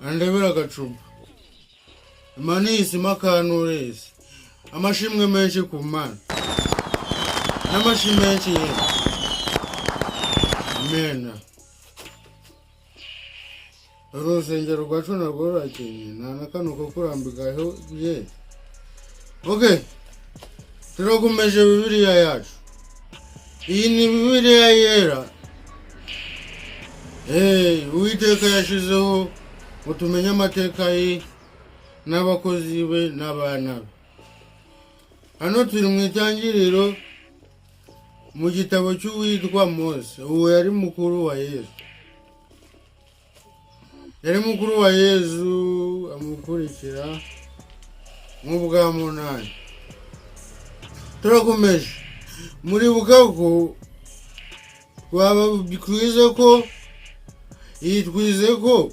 andebera agacupa manisi makanuresi amashimwe menshi ku Mana n'amashimwe menshi amena urusengero rwacu narwo rurakenye nta n'akantu ko kurambikaho ye. Okay, turakomeje Bibiliya yacu. Iyi ni Bibiliya yera. Uwiteka yashizeho ngo tumenye amateka ye n'abakozi be n'abana be. Hano turi mu itangiriro mu gitabo cy'uwitwa Mose. Uwo yari mukuru wa Yesu. Yari mukuru wa Yesu amukurikira nk'ubwa munani. Turakomeje. Muri bukako twize ko